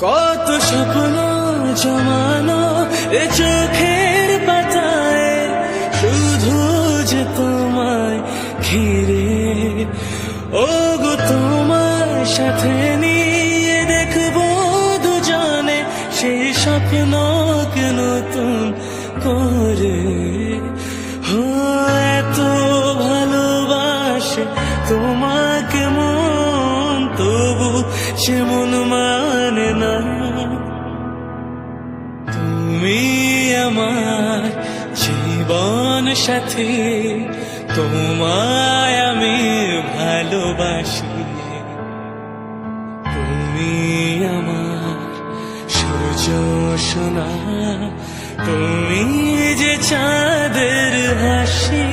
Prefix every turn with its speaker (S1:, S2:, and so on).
S1: কত স্বপ্ন জমানো এ চোখের পাতায়, শুধু যে তোমায় ঘিরে। ও গো তোমার সাথে নিয়ে দেখবো দুজনে সেই স্বপ্নকে নতুন করে। হো এত ভালোবাসে তোমাকে মন, তবু সে মন মানে না। তুমি আমার জীবন সাথী, তোমায় আমি ভালোবাসি। তুমি আমার সূর্য সোনা, তুমি যে চাঁদের হাসি।